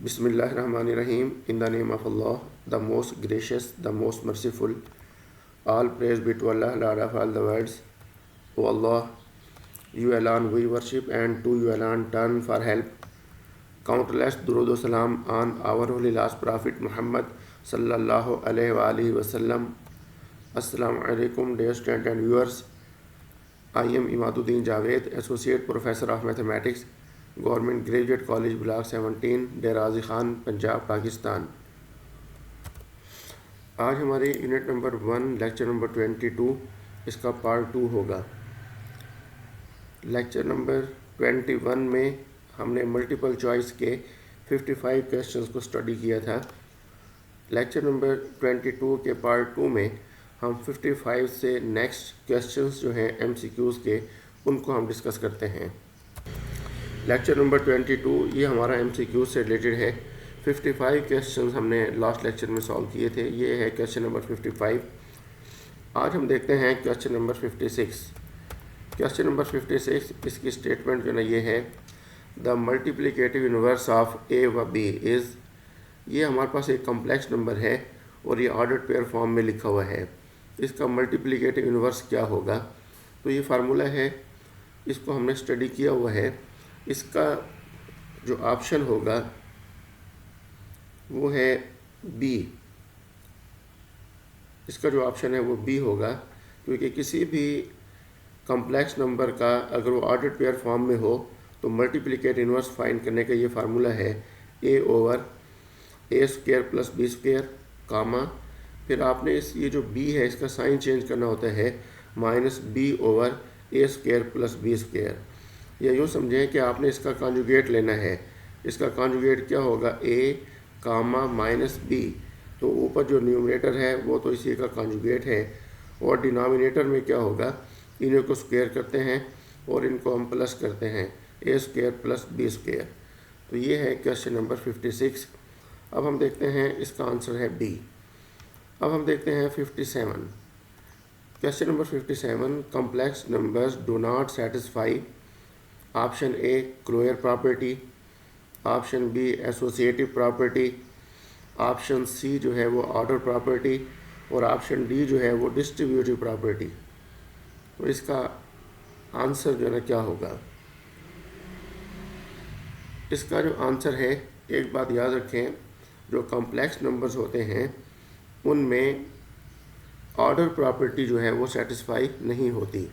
Bismillahirrahmanirrahim. In the name of Allah, the most gracious, the most merciful. All praise be to Allah, Lord of all the worlds. O Allah, you alone we worship and to you alone turn for help. Countless durood salam on our holy last Prophet Muhammad sallallahu alaihi wasallam. Assalamu alaikum, dear students and viewers. I am Imaduddin Javed, Associate Professor of Mathematics, Government Graduate College Block 17, डेराजी Khan, Punjab, Pakistan. आज हमारे unit number 1 lecture number 22 इसका part 2 होगा। Lecture number 21 में हमने multiple choice के 55 questions को study किया था। लेक्चर नंबर 22 के पार्ट 2 में हम 55 से नेक्स्ट क्वेश्चंस जो हैं MCQs के, उनको हम डिस्कस करते हैं। लेक्चर नंबर 22 ये हमारा MCQ से रिलेटेड है। 55 क्वेश्चंस हमने लास्ट लेक्चर में सॉल्व किए थे। ये है क्वेश्चन नंबर 55। आज हम देखते हैं क्वेश्चन नंबर 56। क्वेश्चन नंबर 56 इसकी स्टेटमेंट जो है ये है, द मल्टीप्लिकेटिव इनवर्स ऑफ ए व बी इज़। ये हमारे पास एक कॉम्प्लेक्स नंबर है और ये ऑर्डर्ड पेयर फॉर्म में लिखा हुआ है। इसका मल्टीप्लिकेटिव इनवर्स क्या होगा? तो ये फार्मूला है, इसको हमने स्टडी किया हुआ है। इसका जो ऑप्शन होगा वो है बी। इसका जो ऑप्शन है वो बी होगा, क्योंकि किसी भी कॉम्प्लेक्स नंबर का अगर वो ऑर्डर्ड पेयर फॉर्म में हो तो मल्टीप्लिकेट इनवर्स फाइंड करने का ये फार्मूला है ए ओवर ए स्क्वायर प्लस बी स्क्वायर कामा, फिर आपने ये जो बी है इसका साइन चेंज करना होता है माइनस बी ओवर ए स्क्वायर प्लस बी स्क्वायर। या यूँ समझें कि आपने इसका कॉन्जुगेट लेना है। इसका कॉन्जुगेट क्या होगा? ए कामा माइनस बी। तो ऊपर जो न्यूमरेटर है वो तो इसी का कॉन्जुगेट है, और डिनोमिनेटर में क्या होगा? इन्हीं को स्क्वायर करते हैं और इनको हम प्लस करते हैं, ए स्क्वायर प्लस बी स्क्वायर। तो ये है क्वेश्चन नंबर 56। अब हम देखते हैं इसका आंसर है बी। अब हम देखते हैं 57। Question number 57, complex numbers do not satisfy option A closure property, option B associative property, option C जो है वो ऑर्डर प्रॉपर्टी, और ऑप्शन डी जो है वो डिस्ट्रीब्यूटिव प्रॉपर्टी। तो इसका आंसर जो है ना क्या होगा? इसका जो आंसर है, एक बात याद रखें, जो कॉम्प्लेक्स नंबर्स होते हैं उनमें ऑर्डर प्रॉपर्टी जो है वो सेटिस्फाई नहीं होती।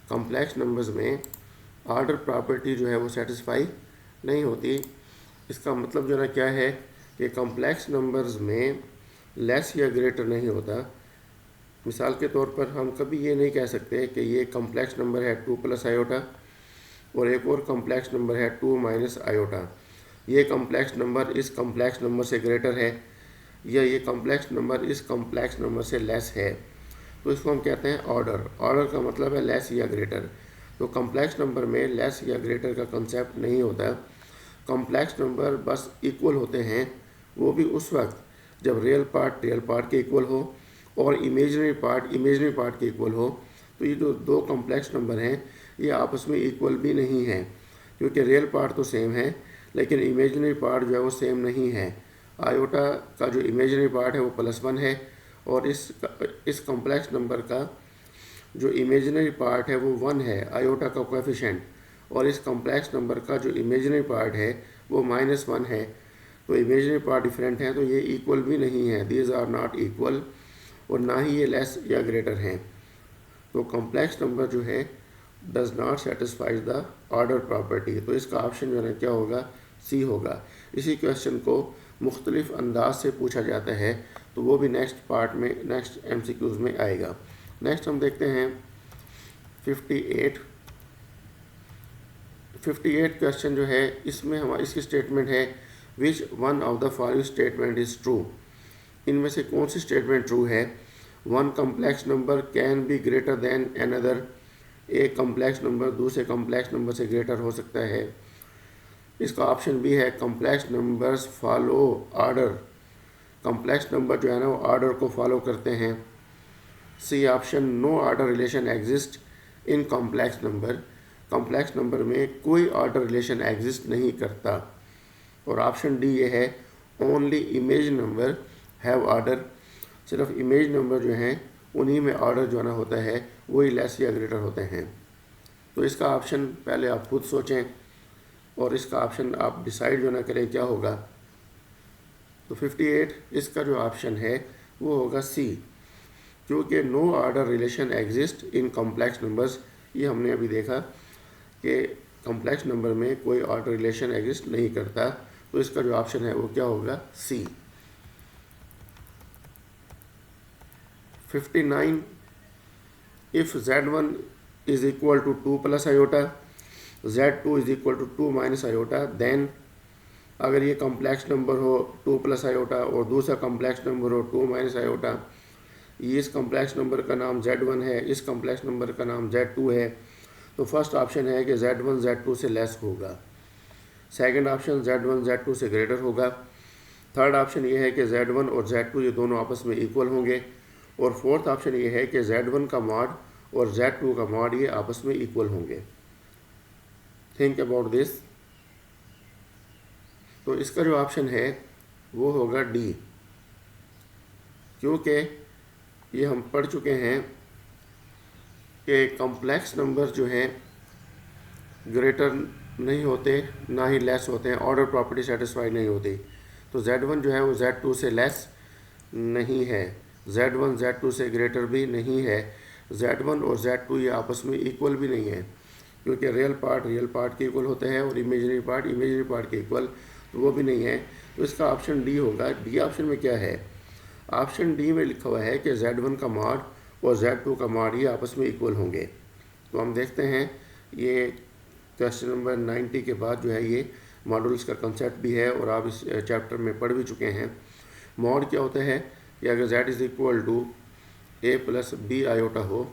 कॉम्प्लेक्स नंबर्स में ऑर्डर प्रॉपर्टी जो है वो सेटिस्फाई नहीं होती। इसका मतलब जो है क्या है कि कॉम्प्लेक्स नंबर्स में लेस या ग्रेटर नहीं होता। मिसाल के तौर पर हम कभी ये नहीं कह सकते कि ये कॉम्प्लेक्स नंबर है 2 प्लस आयोटा और एक और कॉम्प्लेक्स नंबर है 2 माइनस आयोटा। ये कॉम्प्लेक्स नंबर इस कॉम्प्लेक्स नंबर से ग्रेटर है या ये कॉम्प्लेक्स नंबर इस कॉम्प्लेक्स नंबर से लेस है। तो इसको हम कहते हैं ऑर्डर। ऑर्डर का मतलब है लेस या ग्रेटर। तो कॉम्प्लेक्स नंबर में लेस या ग्रेटर का कंसेप्ट नहीं होता। कॉम्प्लेक्स नंबर बस इक्वल होते हैं, वो भी उस वक्त जब रियल पार्ट के इक्वल हो और इमेजिनरी पार्ट के इक्वल हो। तो ये जो दो कॉम्प्लेक्स नंबर हैं ये आपस में इक्वल भी नहीं हैं, क्योंकि रियल पार्ट तो सेम है लेकिन इमेजिनरी पार्ट जो है वो सेम नहीं है। आयोटा का जो इमेजिनरी पार्ट है वो +1 है और इस कॉम्प्लेक्स नंबर का जो इमेजिनरी पार्ट है वो 1 है, आयोटा का कोएफिशिएंट, और इस कॉम्प्लेक्स नंबर का जो इमेजिनरी पार्ट है वो -1 है। तो इमेजिनरी पार्ट डिफरेंट हैं, तो ये इक्वल भी नहीं है, दीज आर नॉट इक्वल, और ना ही ये लेस या ग्रेटर हैं। तो कॉम्प्लेक्स नंबर जो है does not satisfies the order property. तो इसका ऑप्शन जो है क्या होगा? सी होगा। इसी क्वेश्चन को मुख्तलिफ अंदाज से पूछा जाता है, तो वो भी नेक्स्ट पार्ट में, नेक्स्ट MCQs में आएगा। नेक्स्ट हम देखते हैं 58 क्वेश्चन जो है, इसमें हमारी इसकी स्टेटमेंट है, which one of the following statement is true. इनमें से कौन सी स्टेटमेंट ट्रू है? One complex number can be greater than another. एक कॉम्प्लेक्स नंबर दूसरे कॉम्प्लेक्स नंबर से ग्रेटर हो सकता है। इसका ऑप्शन बी है, complex numbers follow order. Complex number जो है ना वो ऑर्डर को फॉलो करते हैं। C option, no order relation exist in complex number. Complex number में कोई ऑर्डर रिलेशन एग्जिस्ट नहीं करता। और ऑप्शन डी ये है only image number have order, सिर्फ इमेज नंबर जो हैं उन्हीं में ऑर्डर जो ना होता है वही लेस या ग्रेटर होते हैं। तो इसका ऑप्शन पहले आप खुद सोचें और इसका ऑप्शन आप डिसाइड जो ना करें क्या होगा। तो 58 इसका जो ऑप्शन है वो होगा सी, क्योंकि no order relation exist in complex numbers. ये हमने अभी देखा कि कॉम्प्लेक्स नंबर में कोई ऑर्डर रिलेशन एग्जिस्ट नहीं करता, तो इसका जो ऑप्शन है वो क्या होगा, C. 59 if z1 is equal to 2 plus iota, z2 is equal to 2 minus iota, then अगर ये कॉम्प्लेक्स नंबर हो 2 प्लस आयोटा और दूसरा कॉम्प्लेक्स नंबर हो 2 माइनस आयोटा, इस कॉम्प्लेक्स नंबर का नाम z1 है, इस कॉम्प्लेक्स नंबर का नाम z2 है, तो फर्स्ट ऑप्शन है कि z1 z2 से लेस होगा। सेकंड ऑप्शन z1 z2 से ग्रेटर होगा। थर्ड ऑप्शन ये है कि z1 और z2 ये दोनों आपस में इक्वल होंगे। और फोर्थ ऑप्शन ये है कि z1 का मॉड और z2 का मॉड ये आपस में इक्वल होंगे। Think about this. तो इसका जो ऑप्शन है वो होगा डी, क्योंकि ये हम पढ़ चुके हैं कि कॉम्प्लेक्स नंबर जो हैं ग्रेटर नहीं होते ना ही लेस होते हैं, ऑर्डर प्रॉपर्टी सेटिस्फाई नहीं होती। तो z1 जो है वो z2 से लेस नहीं है, z1 z2 से ग्रेटर भी नहीं है, z1 और z2 ये आपस में इक्वल भी नहीं है, क्योंकि रियल पार्ट के इक्वल होते हैं और इमेजिनरी पार्ट के इक्वल, तो वो भी नहीं है। तो इसका ऑप्शन डी होगा। डी ऑप्शन में क्या है, ऑप्शन डी में लिखा हुआ है कि z1 का मॉड और z2 का मॉड ये आपस में इक्वल होंगे। तो हम देखते हैं ये क्वेश्चन नंबर 90 के बाद जो है ये मॉडुलस का कंसेप्ट भी है और आप इस चैप्टर में पढ़ भी चुके हैं। मॉड क्या होता है कि अगर z is equal to a plus B iota हो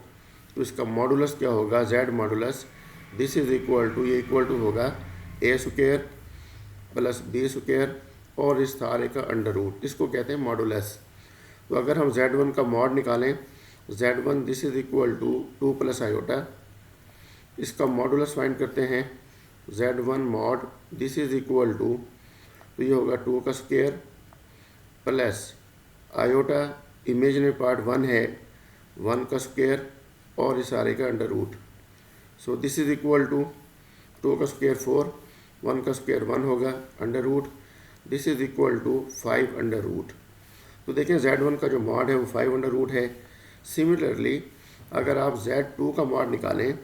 तो इसका मॉडुलस क्या होगा, z modulus this is equal to, ये इक्वल टू होगा a square plus B square और इस सारे का अंडर रूट, इसको कहते हैं मॉडुलस। तो अगर हम z1 का मॉड निकालें, z1 this is equal to 2 plus iota, इसका मॉडुलस फाइंड करते हैं, z1 mod this is equal to, तो ये होगा 2 का square plus iota imaginary part 1 है 1 का स्क्वायर और इस सारे का under root. So this is equal to 2 का स्क्वायर 4, 1 का स्क्वायर 1 होगा under root, this is equal to 5 under root. तो देखें z1 का जो मॉड है वो 5 अंडर रूट है। सिमिलरली अगर आप z2 का मॉड निकालें,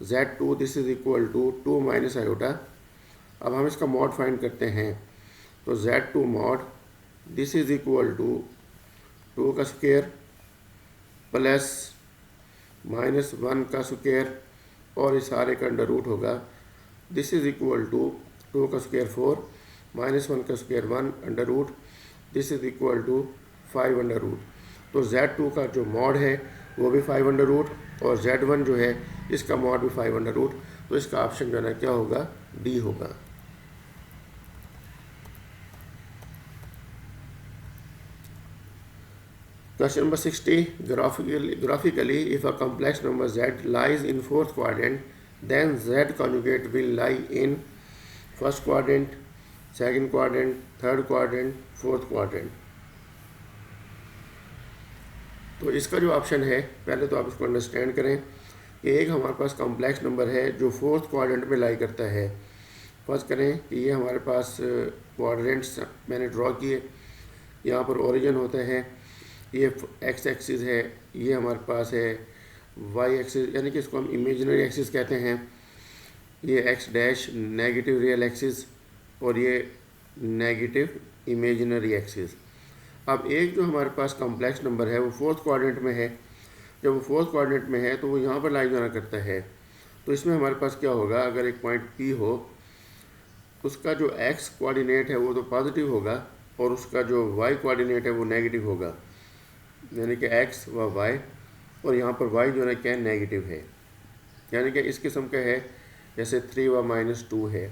z2 this is equal to 2 minus iota, अब हम इसका मॉड फाइंड करते हैं, तो z2 mod this is equal to 2 का स्क्वायर प्लस माइनस 1 का स्क्वायर और इस सारे का अंडर रूट होगा, दिस इज़ इक्वल टू 2 का स्क्वायर 4 माइनस 1 का square 1 under root, this is equal to 5 under root. तो z2 का जो मॉड है वो भी 5 अंडर रूट और z1 जो है इसका मॉड भी 5 अंडर रूट। तो इसका ऑप्शन जो है क्या होगा, डी होगा। Question number 60. Graphically, if a complex number z lies in fourth quadrant, then z conjugate will lie in first quadrant, second quadrant, third quadrant, fourth quadrant. तो इसका जो ऑप्शन है, पहले तो आप इसको अंडरस्टैंड करें कि एक हमारे पास कॉम्प्लेक्स नंबर है जो फोर्थ क्वाड्रेंट में लाई करता है। फर्स्ट करें कि ये हमारे पास क्वाड्रेंट्स मैंने ड्रॉ किए, यहाँ पर ओरिजिन होते हैं, ये एक्स एक्सिस है, ये हमारे पास है वाई एक्सिस, यानी कि इसको हम इमेजिनरी एक्सिस कहते हैं, ये x dash negative real axis और ये नेगेटिव इमेजिनरी एक्सिस। अब एक जो हमारे पास कॉम्प्लेक्स नंबर है वो फोर्थ क्वाड्रेंट में है, जब वो फोर्थ क्वाड्रेंट में है तो वो यहाँ पर लाई जाना करता है। तो इसमें हमारे पास क्या होगा, अगर एक पॉइंट P हो उसका जो x कोऑर्डिनेट है वो तो पॉजिटिव होगा और उसका जो y कोऑर्डिनेट है वो नेगेटिव होगा, यानी कि x व y, और यहाँ पर y जो है क्या नेगेटिव है, यानी कि इस किस्म का है जैसे 3 व -2 है।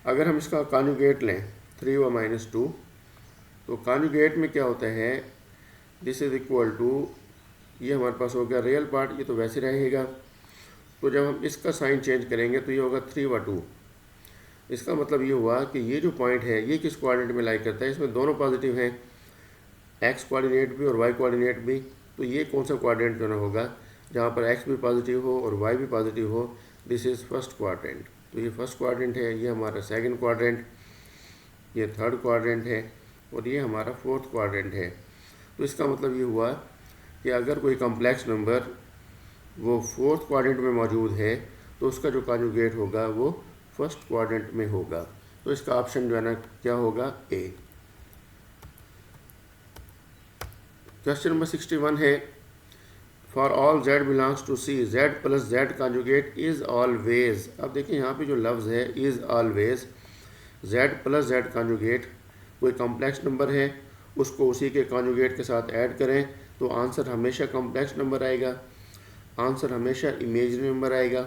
अगर हम इसका कॉन्जुगेट लें 3 व -2, तो कॉन्जुगेट में क्या होता है, दिस इज़ इक्वल टू, ये हमारे पास हो गया रियल पार्ट, ये तो वैसे रहेगा। तो जब हम इसका साइन चेंज करेंगे तो ये होगा 3 व 2। इसका मतलब ये हुआ कि ये जो पॉइंट है ये किस कोऑर्डिनेट में लाई करता है, इसमें दोनों पॉजिटिव हैं, एक्स कोऑर्डिनेट भी और वाई कोऑर्डिनेट भी। तो ये कौन सा कोऑर्डिनेट जो ना होगा जहाँ पर एक्स भी पॉजिटिव हो और वाई भी पॉजिटिव हो, दिस इज़ फर्स्ट क्वाड्रेंट। तो ये फर्स्ट क्वाड्रेंट है, ये हमारा सेकंड क्वाड्रेंट, ये थर्ड क्वाड्रेंट है और ये हमारा फोर्थ क्वाड्रेंट है। तो इसका मतलब ये हुआ कि अगर कोई कॉम्प्लेक्स नंबर वो फोर्थ क्वाड्रेंट में मौजूद है तो उसका जो कॉन्जुगेट होगा वो फर्स्ट क्वाड्रेंट में होगा। तो इसका ऑप्शन जो है ना क्या होगा, ए। क्वेश्चन नंबर 61 है, for all z belongs to C, z plus z conjugate is always. अब देखिए यहाँ पे जो लफ्ज़ है is always, z plus z conjugate कोई कॉम्प्लेक्स नंबर है उसको उसी के कॉन्जुगेट के साथ ऐड करें तो आंसर हमेशा कॉम्प्लेक्स नंबर आएगा, आंसर हमेशा इमेजिनरी नंबर आएगा,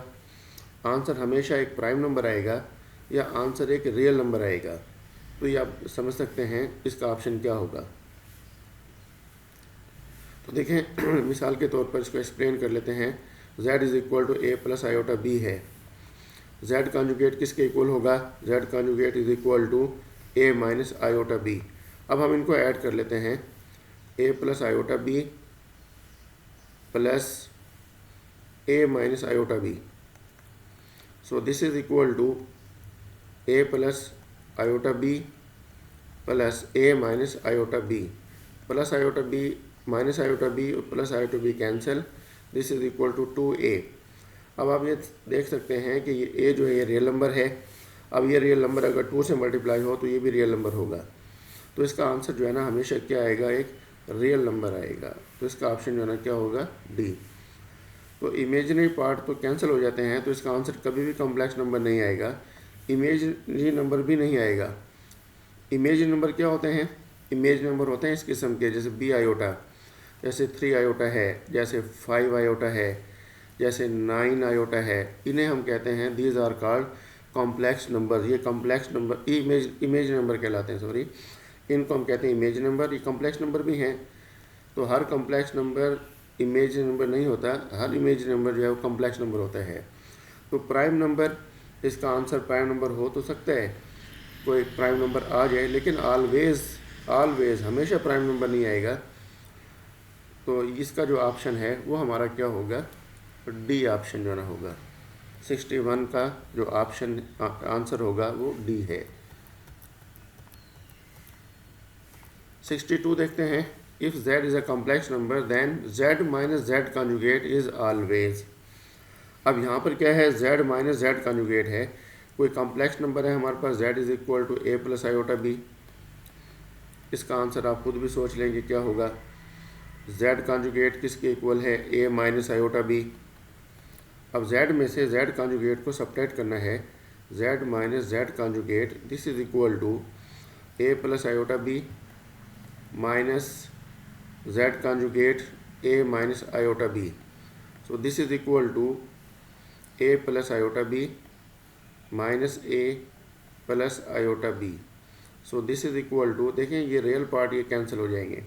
आंसर हमेशा एक प्राइम नंबर आएगा या आंसर एक रियल नंबर आएगा। तो ये आप समझ सकते हैं इसका ऑप्शन क्या होगा। तो देखें मिसाल के तौर पर इसको एक्सप्लेन कर लेते हैं। z is equal to a plus iota b है, z कॉन्जुगेट किसके इक्वल होगा, z conjugate is equal to a minus iota b। अब हम इनको ऐड कर लेते हैं, a plus iota b plus a minus iota b। So this is equal to a plus iota b plus a minus iota b, plus iota b minus iota b और plus iota b cancel, this is equal to 2a। अब आप ये देख सकते हैं कि ये a जो है ये रियल नंबर है। अब ये रियल नंबर अगर 2 से मल्टीप्लाई हो तो ये भी रियल नंबर होगा। तो इसका आंसर जो है ना हमेशा क्या आएगा, एक रियल नंबर आएगा। तो इसका ऑप्शन जो है ना क्या होगा, डी। तो इमेजिनरी पार्ट तो कैंसिल हो जाते हैं, तो इसका आंसर कभी भी कॉम्प्लेक्स नंबर नहीं आएगा, इमेजिनरी नंबर भी नहीं आएगा। इमेजिनरी नंबर क्या होते हैं, इमेज नंबर होते हैं इस किस्म के, जैसे बी आयोटा, जैसे 3 आयोटा है, जैसे 5 आयोटा है, जैसे 9 आयोटा है, इन्हें हम कहते हैं these are called complex number. ये कॉम्प्लेक्स नंबर इमेज नंबर कहलाते हैं, सॉरी, इनको हम कहते हैं इमेज नंबर। ये कॉम्प्लेक्स नंबर भी हैं। तो हर कॉम्प्लेक्स नंबर इमेज नंबर नहीं होता, हर इमेज नंबर जो है वो कॉम्प्लेक्स नंबर होता है। तो प्राइम नंबर, इसका आंसर प्राइम नंबर हो तो सकता है, कोई प्राइम नंबर आ जाए, लेकिन ऑलवेज हमेशा प्राइम नंबर नहीं आएगा। तो इसका जो ऑप्शन है वो हमारा क्या होगा, डी ऑप्शन जो ना होगा। 61 का जो ऑप्शन आंसर होगा वो डी है। 62 देखते हैं, if z is a complex number then z minus z conjugate is always. अब यहाँ पर क्या है, z माइनस z कॉन्जुगेट है, कोई कॉम्प्लेक्स नंबर है हमारे पास, z is equal to a plus iota b। इसका आंसर आप खुद भी सोच लेंगे क्या होगा। z कॉन्जुगेट किसके इक्वल है, a माइनस आयोटा b। अब z में से z कॉन्जुगेट को सब्ट्रैक्ट करना है, z minus z conjugate, this is equal to a plus iota b minus z conjugate a minus iota b। So this is equal to a plus iota b minus a plus iota b। So this is equal to, देखें ये real part ये cancel हो जाएंगे।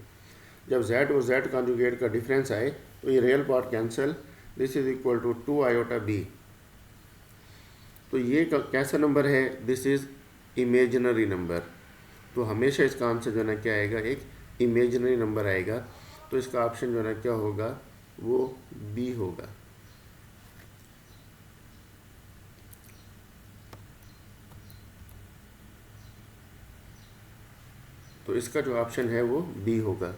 जब z और z conjugate का difference आए तो ये real part cancel, this is equal to 2 iota b। तो ये कैसा नंबर है, दिस इज़ इमेजिनरी नंबर। तो हमेशा इसका आंसर जो है ना क्या आएगा, एक इमेजिनरी नंबर आएगा। तो इसका ऑप्शन जो है ना क्या होगा, वो बी होगा। तो इसका जो ऑप्शन है वो बी होगा।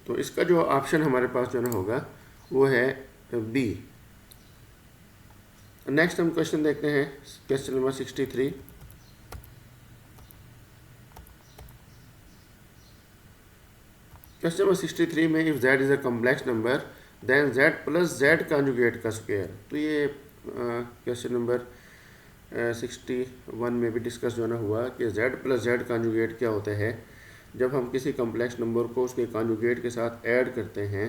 तो इसका जो ऑप्शन हमारे पास जो ना होगा वो है बी। नेक्स्ट हम क्वेश्चन देखते हैं, क्वेश्चन नंबर 63। क्वेश्चन नंबर 63 में if z is a complex number then z plus z conjugate का स्क्वायर। तो ये क्वेश्चन नंबर 61 में भी डिस्कस जो ना हुआ कि z प्लस z कॉन्जुगेट क्या होता है। जब हम किसी कॉम्प्लेक्स नंबर को उसके कॉन्जुगेट के साथ ऐड करते हैं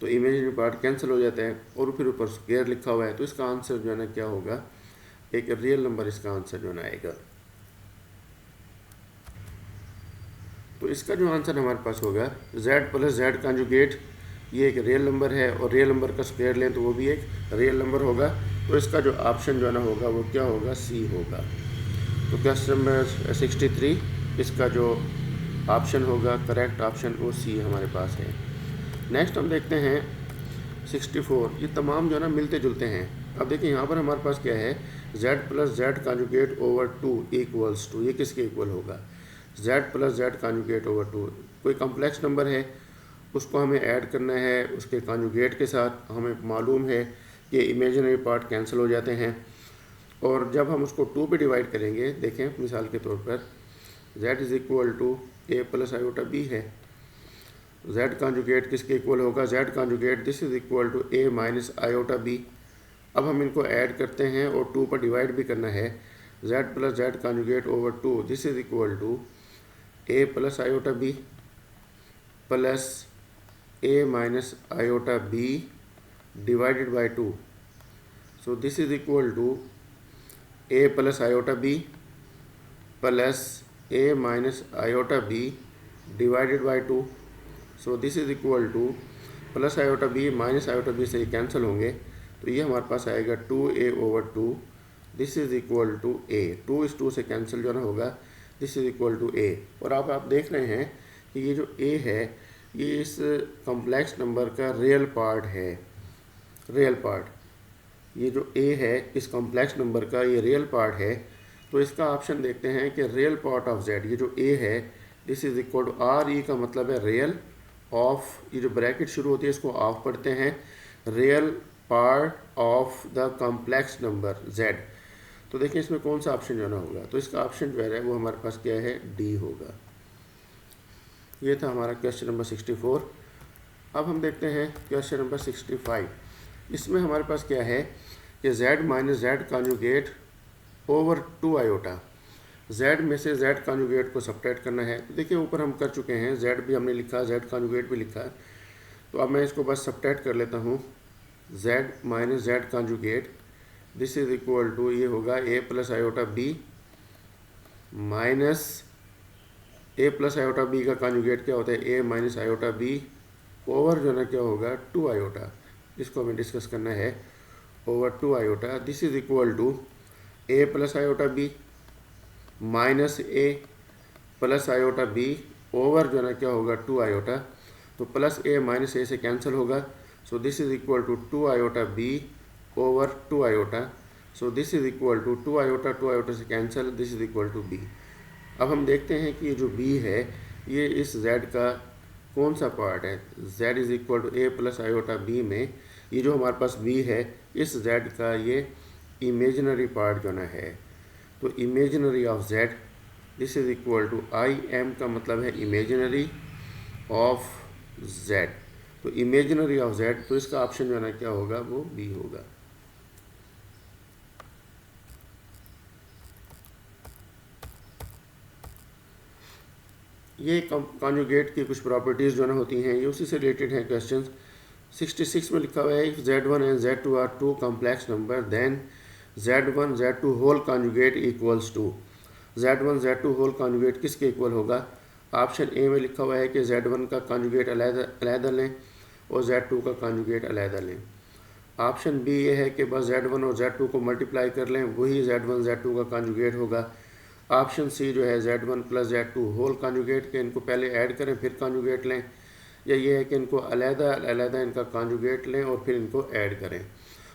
तो इमेजिनरी पार्ट कैंसिल हो जाता है और फिर ऊपर स्क्वायर लिखा हुआ है। तो इसका आंसर जो है ना क्या होगा, एक रियल नंबर इसका आंसर जो है ना आएगा। तो इसका जो आंसर हमारे पास होगा z प्लस z कॉन्जुगेट, ये एक रियल नंबर है और रियल नंबर का स्क्वायर लें तो वो भी एक रियल नंबर होगा। तो इसका जो ऑप्शन जो है ना होगा वो क्या होगा, सी होगा। तो क्वेश्चन नंबर 63 इसका जो ऑप्शन होगा, करेक्ट ऑप्शन वो सी हमारे पास है। नेक्स्ट हम देखते हैं 64। ये तमाम जो है ना मिलते जुलते हैं। अब देखिए यहाँ पर हमारे पास क्या है, z plus Z conjugate over 2 equals to, ये किसके इक्वल होगा, z plus Z conjugate over 2। कोई कॉम्प्लेक्स नंबर है, उसको हमें ऐड करना है उसके कॉन्जुगेट के साथ। हमें मालूम है कि इमेजिनरी पार्ट कैंसिल हो जाते हैं, और जब हम उसको 2 पे डिवाइड करेंगे, देखें मिसाल के तौर पर z is equal to a plus iota b है, z कॉन्जुगेट किसके इक्वल होगा, z conjugate this is equal to a minus iota b। अब हम इनको ऐड करते हैं और 2 पर डिवाइड भी करना है, z plus Z conjugate over 2 this is equal to a plus iota b plus a minus iota b divided by 2। So this is equal to a plus iota b plus a minus iota b divided by 2। So this is equal to plus iota b minus iota b से ये cancel होंगे, तो ये हमारे पास आएगा 2a over 2 this is equal to a। 2 इस 2 से कैंसिल जो ना होगा, this is equal to a। और आप देख रहे हैं कि ये जो a है ये इस कॉम्प्लेक्स नंबर का रियल पार्ट है। रियल पार्ट, ये जो a है इस कॉम्प्लेक्स नंबर का ये रियल पार्ट है। तो इसका ऑप्शन देखते हैं कि रियल पार्ट ऑफ z, ये जो a है this is equal to r, e का मतलब है रियल ऑफ, ये जो ब्रैकेट शुरू होती है इसको ऑफ पढ़ते हैं, real part of the complex number z। तो देखिए इसमें कौन सा ऑप्शन जो ना होगा, तो इसका ऑप्शन जो है वो हमारे पास क्या है, डी होगा। ये था हमारा क्वेश्चन नंबर 64। अब हम देखते हैं क्वेश्चन नंबर 65। इसमें हमारे पास क्या है कि z minus Z conjugate over 2 iota, z में से z कॉन्जुगेट को सब्ट्रैक्ट करना है। तो देखिए ऊपर हम कर चुके हैं, z भी हमने लिखा, z कॉन्जुगेट भी लिखा। तो अब मैं इसको बस सब्ट्रैक्ट कर लेता हूँ, z minus Z conjugate this is equal to, ये होगा a plus iota b minus a plus iota b का कॉन्जुगेट क्या होता है, a minus iota b over जो ना क्या होगा 2 आयोटा, इसको हमें डिस्कस करना है, over 2 iota this is equal to a plus iota b minus a plus iota b over जो ना क्या होगा 2 आयोटा। तो प्लस a माइनस a से कैंसिल होगा, so this is equal to 2 iota b over 2 iota. So this is equal to 2 iota से cancel, this is equal to b। अब हम देखते हैं कि ये जो b है ये इस z का कौन सा पार्ट है, z is equal to a plus iota b में ये जो हमारे पास b है इस z का ये इमेजिनरी पार्ट जो ना है। तो imaginary of z this is equal to I M का मतलब है इमेजिनरी ऑफ z। तो इमेजिनरी ऑफ z, तो इसका ऑप्शन जो है ना क्या होगा, वो बी होगा। ये कॉन्जुगेट की कुछ प्रॉपर्टीज़ जो ना होती हैं ये उसी से रिलेटेड हैं क्वेश्चन। 66 में लिखा हुआ है if z1 and z2 are two complex number then z1 z2 whole conjugate equals to. z1 z2 whole conjugate किसके इक्वल होगा, ऑप्शन ए में लिखा हुआ है कि z1 का कॉन्जुगेट अलहदा लें और z2 का कॉन्जुगेट अलहदा लें। ऑप्शन बी ये है कि बस z1 और z2 को मल्टीप्लाई कर लें, वही z1 z2 का कॉन्जुगेट होगा। ऑप्शन सी जो है z1 plus z2 whole conjugate के इनको पहले ऐड करें फिर कॉन्जुगेट लें, या ये है कि इनको अलहदा इनका कॉन्जुगेट लें और फिर इनको ऐड करें।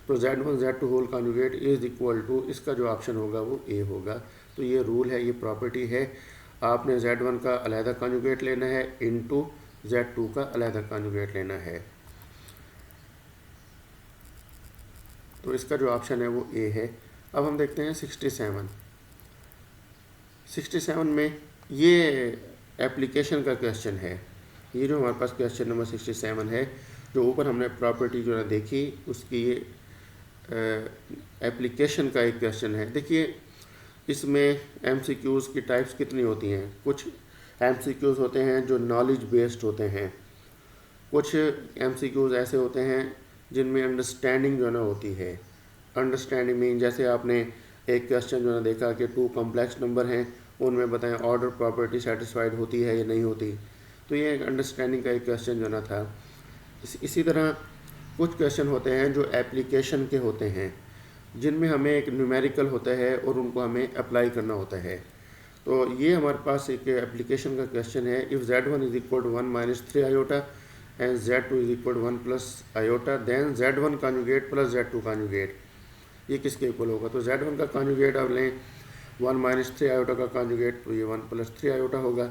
तो z1 z2 whole conjugate is equal to, इसका जो ऑप्शन होगा वो ए होगा। तो ये रूल है, ये प्रॉपर्टी है, आपने z1 का अलहदा कॉन्जुगेट लेना है इनटू z2 का अलहदा कॉन्जुगेट लेना है। तो इसका जो ऑप्शन है वो ए है। अब हम देखते हैं 67 में ये एप्लीकेशन का क्वेश्चन है। ये जो हमारे पास क्वेश्चन नंबर 67 है, जो ऊपर हमने प्रॉपर्टी जो है देखी उसकी ये एप्लीकेशन का एक क्वेश्चन है। देखिए इसमें MCQs की टाइप्स कितनी होती हैं। कुछ MCQs होते हैं जो नॉलेज बेस्ड होते हैं, कुछ MCQs ऐसे होते हैं जिनमें अंडरस्टैंडिंग जो ना होती है। अंडरस्टैंडिंग मीन जैसे आपने एक क्वेश्चन जो ना देखा कि 2 कॉम्प्लेक्स नंबर हैं, उनमें बताएं ऑर्डर प्रॉपर्टी सेटिस्फाइड होती है या नहीं होती। तो ये एक अंडरस्टैंडिंग का एक क्वेश्चन जो ना था। इसी तरह कुछ क्वेश्चन होते हैं जो एप्लीकेशन के होते हैं। जिनमें हमें एक न्यूमेरिकल होता है और उनको हमें अप्लाई करना होता है। तो ये हमारे पास एक एप्लीकेशन का क्वेश्चन है। If z1 is equal to 1 minus 3 iota and z2 is equal to 1 plus iota, then z1 conjugate plus z2 conjugate ये किसके इक्वल होगा? तो z1 का कॉन्जुगेट अब लें 1 माइनस 3 आयोटा का कॉन्जुगेट, तो ये 1 प्लस 3 आयोटा होगा,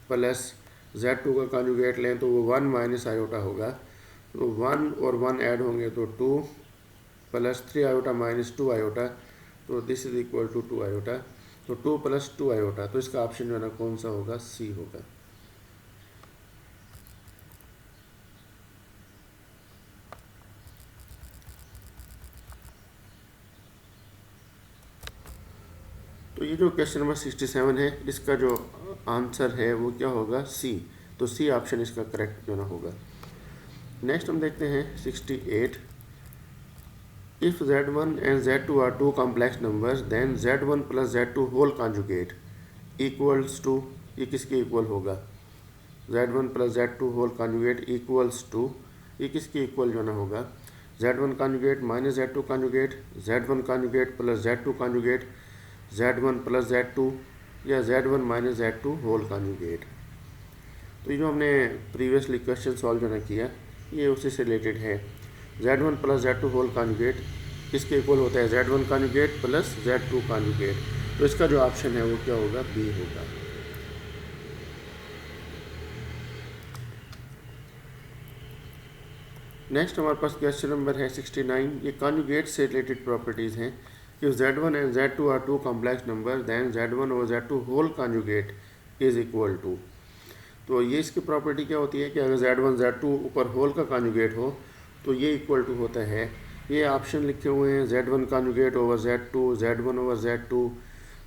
प्लस z2 का कॉन्जुगेट लें तो वो 1 माइनस आयोटा होगा। तो 1 और 1 ऐड होंगे तो 2 प्लस 3 आयोटा माइनस 2 आयोटा, तो this is equal to 2 iota. तो 2 प्लस 2 आयोटा, तो इसका ऑप्शन जो है ना कौन सा होगा? सी होगा। तो ये जो क्वेश्चन नंबर 67 है, इसका जो आंसर है वो क्या होगा? सी। तो सी ऑप्शन इसका करेक्ट जो ना होगा। नेक्स्ट हम देखते हैं 68। If z1 and z2 are two complex numbers then z1 plus z2 whole conjugate equals to, ये किसके इक्वल होगा? z1 plus z2 whole conjugate equals to, ये किसके इक्वल जो ना होगा? z1 conjugate minus z2 conjugate, z1 conjugate plus z2 conjugate, z1 plus z2 या z1 minus z2 whole conjugate. तो ये जो हमने प्रीवियसली क्वेश्चन सॉल्व जो ना किया, ये उसी से रिलेटेड है। z1 plus z2 whole conjugate किसके इक्वल होता है? z1 conjugate plus z2 conjugate. तो इसका जो ऑप्शन है वो क्या होगा? बी होगा। नेक्स्ट हमारे पास क्वेश्चन नंबर है 69। ये कॉन्जुगेट से रिलेटेड प्रॉपर्टीज़ हैं। If z1 and z2 are two complex number then z1 और z2 whole conjugate is equal to. तो ये इसकी प्रॉपर्टी क्या होती है कि अगर z1 z2 ऊपर होल का कॉन्जुगेट हो तो ये इक्वल टू होता है, ये ऑप्शन लिखे हुए हैं z1 conjugate over z2, z1 over z2,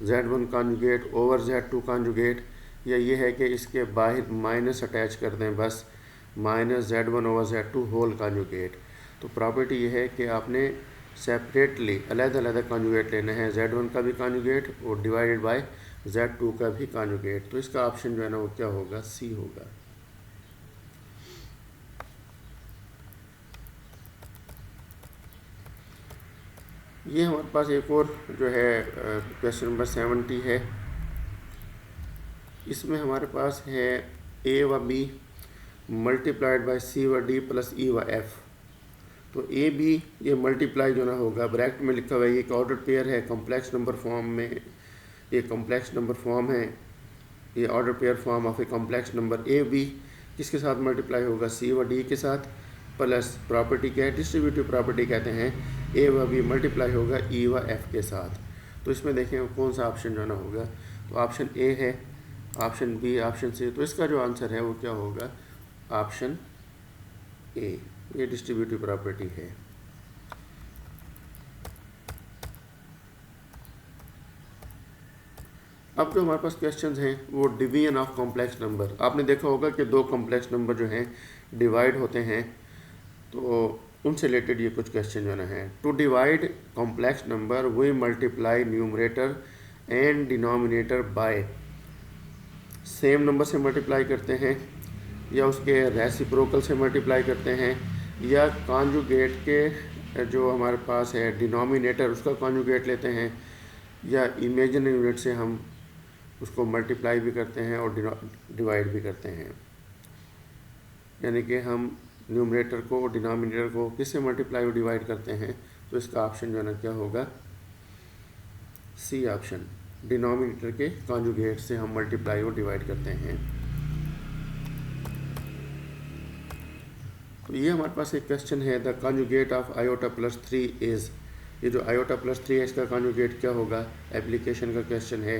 z1 conjugate over z2 conjugate, या ये है कि इसके बाहर माइनस अटैच कर दें, बस minus z1 over z2 whole conjugate. तो प्रॉपर्टी ये है कि आपने सेपरेटली अलग-अलग कॉन्जुगेट लेना है, z1 का भी कॉन्जुगेट और डिवाइडेड बाय z2 का भी कॉन्जुगेट। तो इसका ऑप्शन जो है ना वो क्या होगा? सी होगा। ये हमारे पास एक और जो है क्वेश्चन नंबर 70 है। इसमें हमारे पास है ए व बी मल्टीप्लाइड बाय सी व डी प्लस ई व एफ। तो ए बी ये मल्टीप्लाई जो ना होगा, ब्रैकेट में लिखा हुआ है, ये एक ऑर्डर पेयर है कॉम्प्लेक्स नंबर फॉर्म में, ये कॉम्प्लेक्स नंबर फॉर्म है, ये order pair form of a complex number. A B किसके साथ मल्टीप्लाई होगा? सी व डी के साथ, प्लस प्रॉपर्टी क्या है? डिस्ट्रीब्यूटिव प्रॉपर्टी कहते हैं। ए व बी मल्टीप्लाई होगा ई व एफ के साथ। तो इसमें देखें कौन सा ऑप्शन जो ना होगा? तो ऑप्शन ए है, ऑप्शन बी, ऑप्शन सी। तो इसका जो आंसर है वो क्या होगा? ऑप्शन ए, ये डिस्ट्रीब्यूटिव प्रॉपर्टी है। अब जो हमारे पास क्वेश्चंस हैं वो डिवीजन ऑफ कॉम्प्लेक्स नंबर। आपने देखा होगा कि दो कॉम्प्लेक्स नंबर जो हैं डिवाइड होते हैं, तो उनसे रिलेटेड ये कुछ क्वेश्चन जो है। To divide complex number we multiply numerator and denominator by, same number से मल्टीप्लाई करते हैं या उसके रेसिप्रोकल से मल्टीप्लाई करते हैं, या कॉन्जुगेट के जो हमारे पास है डिनोमिनेटर उसका कॉन्जुगेट लेते हैं, या इमेजिनरी यूनिट से हम उसको मल्टीप्लाई भी करते हैं और डिवाइड भी करते हैं। यानी कि हम न्यूमरेटर को और डिनोमिनेटर को किससे मल्टीप्लाई और डिवाइड करते हैं? तो इसका ऑप्शन जो है ना क्या होगा? सी ऑप्शन, डिनोमिनेटर के कॉन्जुगेट से हम मल्टीप्लाई और डिवाइड करते हैं। तो ये हमारे पास एक क्वेश्चन है, the conjugate of iota plus 3 is. ये जो आयोटा प्लस 3 है इसका कॉन्जुगेट क्या होगा? एप्लीकेशन का क्वेश्चन है।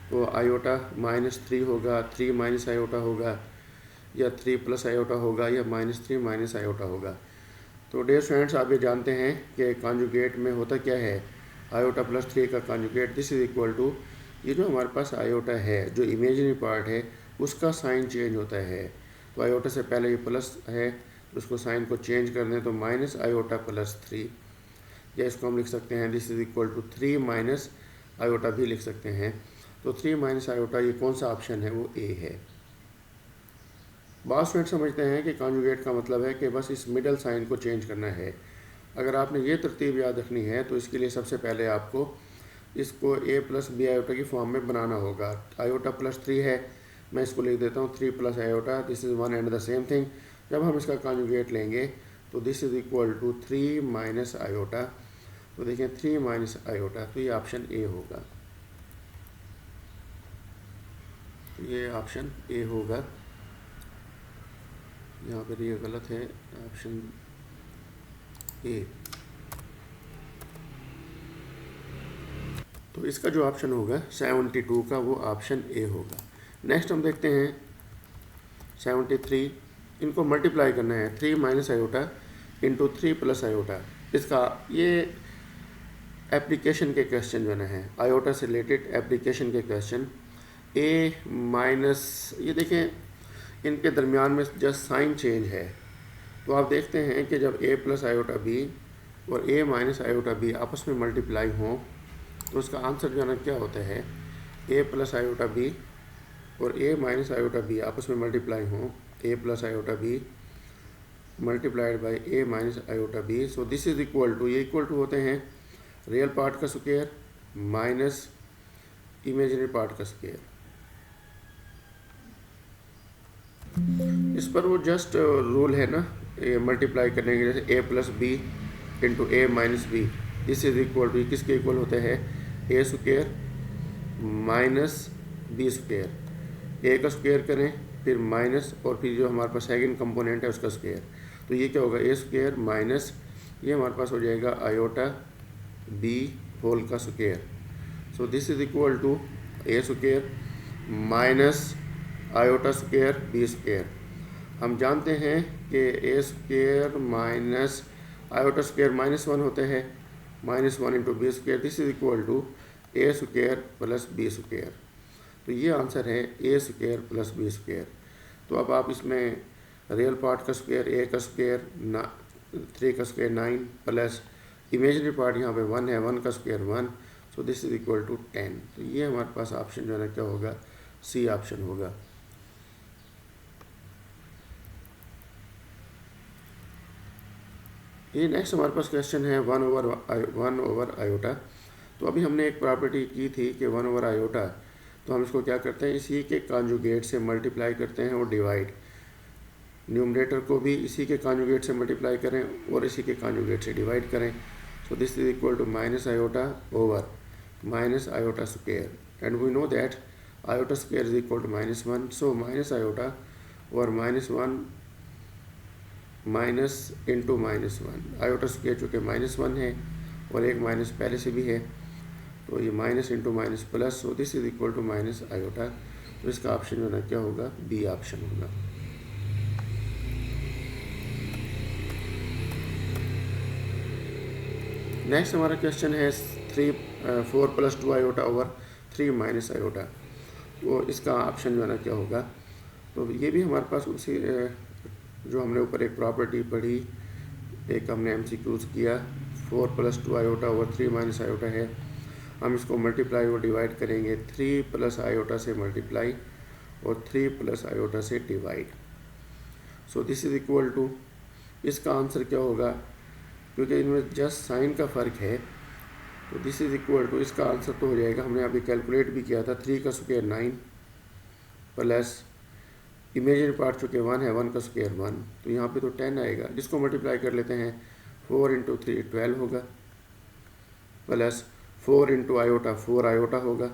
तो आयोटा माइनस 3 होगा, 3 माइनस आयोटा होगा, या 3 प्लस आयोटा होगा, या -3 माइनस आयोटा होगा। तो डियर स्टूडेंट्स, आप ये जानते हैं कि कॉन्जुगेट में होता क्या है? आयोटा प्लस 3 का conjugate this is equal to, ये जो हमारे पास आयोटा है जो इमेजिनरी पार्ट है उसका साइन चेंज होता है। तो आयोटा से पहले ये प्लस है तो उसको साइन को चेंज कर दें तो माइनस आयोटा प्लस 3, या इसको हम लिख सकते हैं this is equal to 3 minus iota भी लिख सकते हैं। तो 3 माइनस आयोटा ये कौन सा ऑप्शन है? वो ए है। बहुत स्टूडेंट समझते हैं कि कॉन्जुगेट का मतलब है कि बस इस मिडल साइन को चेंज करना है। अगर आपने ये तरतीब याद रखनी है तो इसके लिए सबसे पहले आपको इसको a प्लस बी आयोटा की फॉर्म में बनाना होगा। आयोटा प्लस 3 है, मैं इसको लिख देता हूँ 3 plus iota, this is one and the same thing. जब हम इसका कॉन्जुगेट लेंगे तो this is equal to 3 minus iota. तो देखें 3 माइनस आयोटा, तो ये ऑप्शन ए होगा, ये ऑप्शन ए होगा। यहाँ पर ये गलत है, ऑप्शन ए। तो इसका जो ऑप्शन होगा 72 का, वो ऑप्शन ए होगा। नेक्स्ट हम देखते हैं 73, इनको मल्टीप्लाई करना है 3 minus iota into 3 plus iota. इसका ये एप्लीकेशन के क्वेश्चन जो है, आयोटा से रिलेटेड एप्लीकेशन के क्वेश्चन। ए माइनस, ये देखें इनके दरमियान में जस्ट साइन चेंज है, तो आप देखते हैं कि जब ए प्लस आयोटा बी और ए माइनस आयोटा बी आपस में मल्टीप्लाई हों तो उसका आंसर जो है ना क्या होता है, ए प्लस आयोटा बी और ए माइनस आयोटा बी आपस में मल्टीप्लाई हों, a plus iota b multiplied by a minus iota b. So this is equal to, ये इक्वल टू होते हैं रियल पार्ट का स्क्वायर माइनस इमेजिनरी पार्ट का स्क्वायर। इस पर वो जस्ट रूल है ना मल्टीप्लाई करने के, जैसे a plus b into a minus b, this is equal to, किसके इक्वल होता है, ए स्क्वायर माइनस बी स्क्वायर। ए का स्क्वायर करें फिर माइनस और फिर जो हमारे पास सेकंड कंपोनेंट है उसका स्क्वायर, तो ये क्या होगा, ए स्क्वायर माइनस ये हमारे पास हो जाएगा आयोटा बी होल का square. So this is equal to A square minus iota square B square. हम जानते हैं कि A square minus iota square -1 होते हैं, -1 into B square, this is equal to A square plus B square. तो ये answer है ए square plus B square. तो अब आप इसमें रियल पार्ट का स्क्वायर ए का स्क्वायर 3 का स्क्वायर 9 प्लस इमेजिनरी पार्ट यहाँ पे 1 है, 1 का square 1, so this is equal to 10। तो ये हमारे पास ऑप्शन जो है ना क्या होगा, सी ऑप्शन होगा। ये नेक्स्ट हमारे पास क्वेश्चन है 1 ओवर आयोटा। तो अभी हमने एक प्रॉपर्टी की थी कि 1 ओवर आयोटा, तो हम इसको क्या करते हैं, इसी के कॉन्जुगेट से मल्टीप्लाई करते हैं और डिवाइड, न्यूमरेटर को भी इसी के कॉन्जुगेट से मल्टीप्लाई करें और इसी के कॉन्जुगेट से डिवाइड करें। So this is equal to minus iota over minus iota square, and we know that iota square is equal to -1, so minus iota और -1 माइनस इंटू -1, आयोटा स्क्वायर चूँकि -1 है और एक माइनस पहले से भी है, तो ये minus into minus plus, so this is equal to minus iota. तो इसका ऑप्शन जो है क्या होगा, बी ऑप्शन होगा। नेक्स्ट हमारा क्वेश्चन है 4 plus 2 iota over 3 minus iota. तो इसका ऑप्शन जो है ना क्या होगा, तो ये भी हमारे पास उसी जो हमने ऊपर एक प्रॉपर्टी पढ़ी, एक हमने MCQs किया, 4 plus 2 iota over 3 minus iota है, हम इसको मल्टीप्लाई और डिवाइड करेंगे 3 प्लस आयोटा से मल्टीप्लाई और 3 प्लस आयोटा से divide. So this is equal to, इसका आंसर क्या होगा, क्योंकि इनमें जस्ट साइन का फ़र्क है, तो दिस इज इक्वल टू, इसका आंसर तो हो जाएगा, हमने अभी कैलकुलेट भी किया था, 3 का स्क्वायर 9 प्लस इमेजिनरी पार्ट चूँकि 1 है, 1 का स्क्वायर 1, तो यहाँ पे तो 10 आएगा, जिसको मल्टीप्लाई कर लेते हैं 4 इंटू 3 12 होगा, प्लस 4 इंटू आयोटा 4 आयोटा होगा,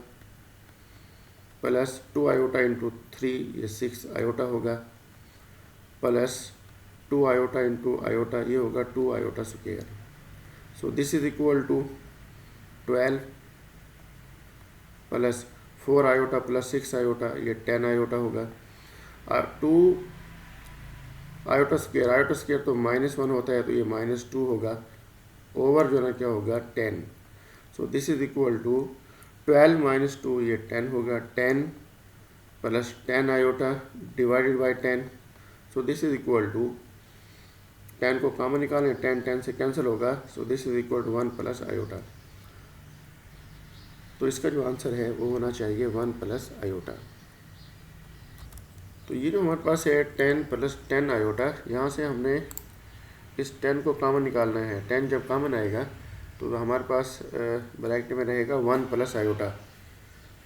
प्लस 2 आयोटा इंटू 3 ये 6 आयोटा होगा, प्लस 2 आयोटा इंटू आयोटा ये होगा 2 iota square. So this is equal to 12 plus 4 iota plus 6 iota ये 10 आयोटा होगा, 2 आयोटा स्क्वायर तो -1 होता है, तो ये -2 होगा, ओवर जो ना क्या होगा 10। So this is equal to 12 minus 2 ये 10 होगा, 10 plus 10 iota divided by 10। So this is equal to 10 को कॉमन निकालें, 10 से कैंसिल होगा, so this is equal to 1 plus iota. तो इसका जो आंसर है वो होना चाहिए 1 प्लस आयोटा। तो ये जो हमारे पास है 10 प्लस 10 आयोटा, यहाँ से हमने इस 10 को कॉमन निकालना है। 10 जब कॉमन आएगा तो हमारे पास ब्रैकेट में रहेगा 1 प्लस आयोटा।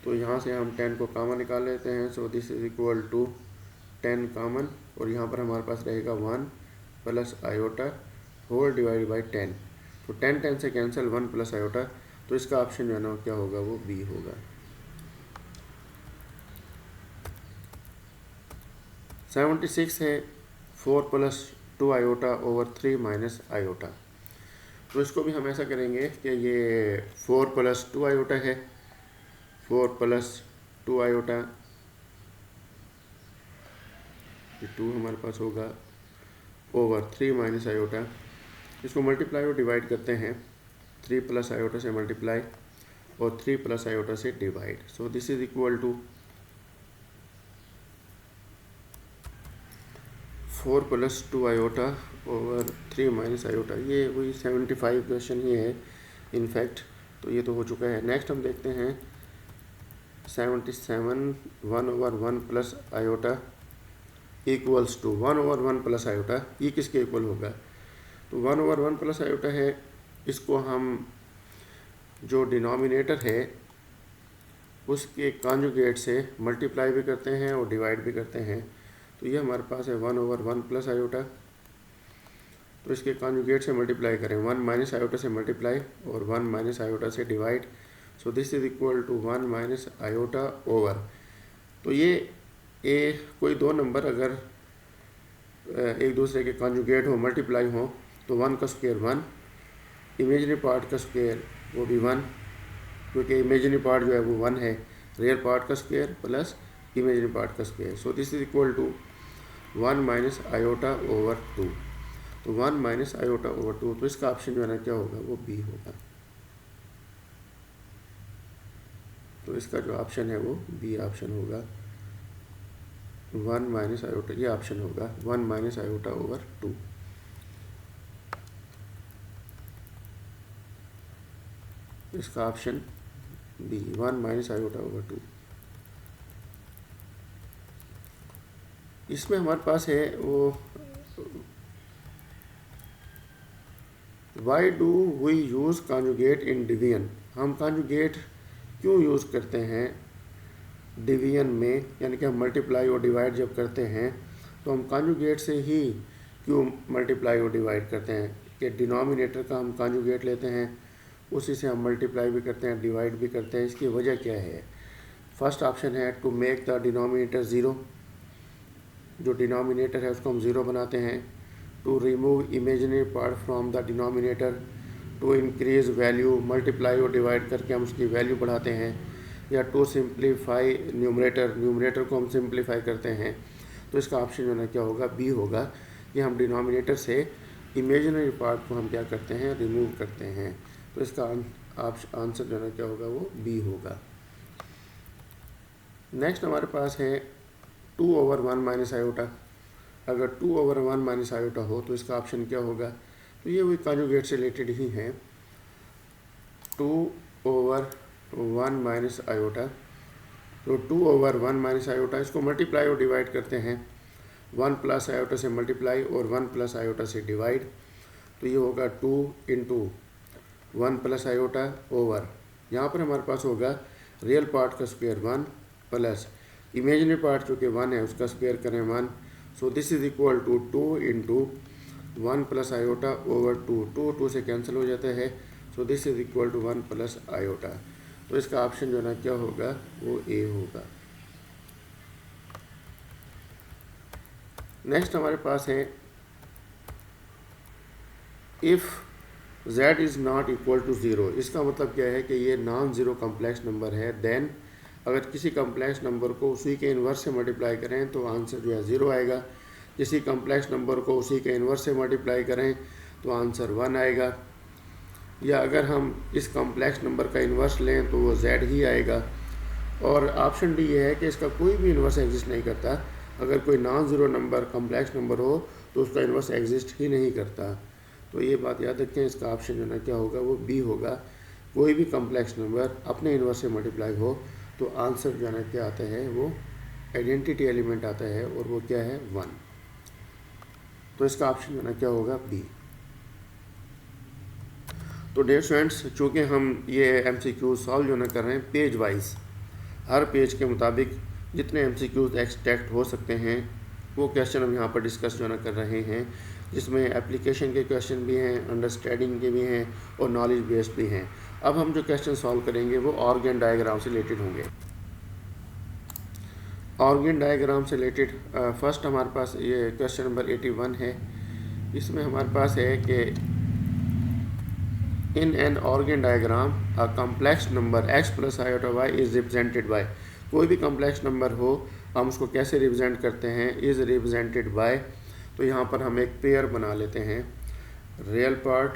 तो यहाँ से हम 10 को कॉमन निकाल लेते हैं। So this is equal to 10 common, और यहाँ पर हमारे पास रहेगा 1 plus iota whole divide by 10। तो 10 से कैंसिल, 1 प्लस आयोटा। तो इसका ऑप्शन जो है ना क्या होगा, वो बी होगा। 76 है 4 plus 2 iota over 3 minus iota. तो इसको भी हम ऐसा करेंगे कि ये 4 प्लस 2 आयोटा है, 4 प्लस 2 आयोटा, ये 2 हमारे पास होगा ओवर 3 माइनस आयोटा। इसको मल्टीप्लाई और डिवाइड करते हैं, 3 प्लस आयोटा से मल्टीप्लाई और 3 प्लस आयोटा से divide. So this is equal to 4 plus 2 iota over 3 minus iota. ये वही 75 क्वेश्चन ही है इनफैक्ट, तो ये तो हो चुका है। नेक्स्ट हम देखते हैं 77 1 over 1 plus iota equals to 1 over 1 plus iota. ये किसके इक्वल होगा, तो 1 ओवर 1 प्लस आयोटा है। इसको हम जो डिनोमिनेटर है उसके कॉन्जुगेट से मल्टीप्लाई भी करते हैं और डिवाइड भी करते हैं। तो ये हमारे पास है 1 ओवर 1 प्लस आयोटा। तो इसके कॉन्जुगेट से मल्टीप्लाई करें, 1 माइनस आयोटा से मल्टीप्लाई और 1 माइनस आयोटा से divide. So this is equal to 1 minus iota over. तो ये कोई दो नंबर अगर एक दूसरे के कॉन्जुगेट हो, मल्टीप्लाई हो, तो 1 का स्क्वायर 1, इमेजिनरी पार्ट का स्क्वायर वो भी 1, क्योंकि इमेजिनरी पार्ट जो है वो 1 है, रियल पार्ट का स्क्वायर प्लस इमेजिनरी पार्ट का square. So this is equal to 1 minus iota over 2। तो 1 माइनस आयोटा ओवर 2, तो इसका ऑप्शन जो है ना क्या होगा, वो बी होगा। तो इसका जो ऑप्शन है वो बी ऑप्शन होगा, 1 माइनस आयोटा, ये ऑप्शन होगा 1 माइनस आयोटा ओवर 2। इसका option B 1 minus iota over 2। इसमें हमारे पास है वो why do we use conjugate in division. हम कॉन्जुगेट क्यों यूज़ करते हैं डिवीजन में, यानी कि हम मल्टीप्लाई और डिवाइड जब करते हैं तो हम कॉन्जुगेट से ही क्यों मल्टीप्लाई और डिवाइड करते हैं, कि डिनोमिनेटर का हम कॉन्जुगेट लेते हैं, उसी से हम मल्टीप्लाई भी करते हैं, डिवाइड भी करते हैं। इसकी वजह क्या है, फर्स्ट ऑप्शन है to make the denominator zero, जो डिनोमिनेटर है उसको हम ज़ीरो बनाते हैं। To remove imaginary part from the denominator, to increase value, multiply और डिवाइड करके हम उसकी वैल्यू बढ़ाते हैं। या टू सिंप्लीफाई न्यूमरेटर को हम सिंप्लीफाई करते हैं। तो इसका ऑप्शन जो है क्या होगा, बी होगा, कि हम डिनोमिनेटर से इमेजिनरी पार्ट को हम क्या करते हैं, रिमूव करते हैं। तो इसका आंसर जो है क्या होगा, वो बी होगा। नेक्स्ट हमारे पास है 2 ओवर 1 माइनस आयोटा। अगर 2 ओवर 1 माइनस आयोटा हो तो इसका ऑप्शन क्या होगा, तो ये वही कॉन्जुगेट से रिलेटेड ही है। 2 ओवर 1 माइनस आयोटा, तो 2 ओवर 1 माइनस आयोटा, इसको मल्टीप्लाई और डिवाइड करते हैं, 1 प्लस आयोटा से मल्टीप्लाई और 1 प्लस आयोटा से डिवाइड। तो ये होगा 2 इंटू 1 प्लस आयोटा ओवर, यहाँ पर हमारे पास होगा रियल पार्ट का स्क्वायर 1 प्लस इमेजिनरी पार्ट जो कि 1 है उसका स्क्वायर करें 1। So this is equal to 2 into 1 plus iota over 2 से कैंसिल हो जाता है। So this is equal to 1 plus iota. तो इसका ऑप्शन जो है ना क्या होगा, वो ए होगा। नेक्स्ट हमारे पास है if z is not equal to 0। इसका मतलब क्या है कि ये नॉन ज़ीरो कम्प्लेक्स नंबर है। देन अगर किसी कम्प्लेक्स नंबर को उसी के इन्वर्स से मल्टीप्लाई करें तो आंसर जो है 0 आएगा। किसी कम्प्लेक्स नंबर को उसी के इन्वर्स से मल्टीप्लाई करें तो आंसर 1 आएगा। या अगर हम इस कम्प्लेक्स नंबर का इन्वर्स लें तो वो z ही आएगा। और ऑप्शन डी ये है कि इसका कोई भी इन्वर्स एग्जिस्ट नहीं करता। अगर कोई non zero number complex number हो तो उसका इन्वर्स एग्जिस्ट ही नहीं करता। तो ये बात याद रखें, इसका ऑप्शन जो है क्या होगा, वो बी होगा। कोई भी कम्प्लेक्स नंबर अपने इन्वर्स से मल्टीप्लाई हो तो आंसर जो है क्या आता है, वो आइडेंटिटी एलिमेंट आता है, और वो क्या है, 1। तो इसका ऑप्शन जो है क्या होगा, बी। तो डियर स्टूडेंट्स, चूँकि हम ये MCQ सॉल्व जो ना कर रहे हैं पेज वाइज, हर पेज के मुताबिक जितने MCQs एक्सट्रैक्ट हो सकते हैं वो क्वेश्चन हम यहाँ पर डिस्कस जो ना कर रहे हैं, जिसमें एप्लीकेशन के क्वेश्चन भी हैं, अंडरस्टैंडिंग के भी हैं और नॉलेज बेस्ड भी हैं। अब हम जो क्वेश्चन सॉल्व करेंगे वो ऑर्गन डायग्राम से रिलेटेड होंगे। ऑर्गन डायग्राम से रिलेटेड फर्स्ट हमारे पास ये क्वेश्चन नंबर 81 है। इसमें हमारे पास है कि in an organ diagram a complex number x plus iota y is represented by, कोई भी कम्प्लेक्स नंबर हो हम उसको कैसे रिप्रेजेंट करते हैं, इज़ रिप्रेजेंटेड बाय। तो यहाँ पर हम एक पेयर बना लेते हैं, रियल पार्ट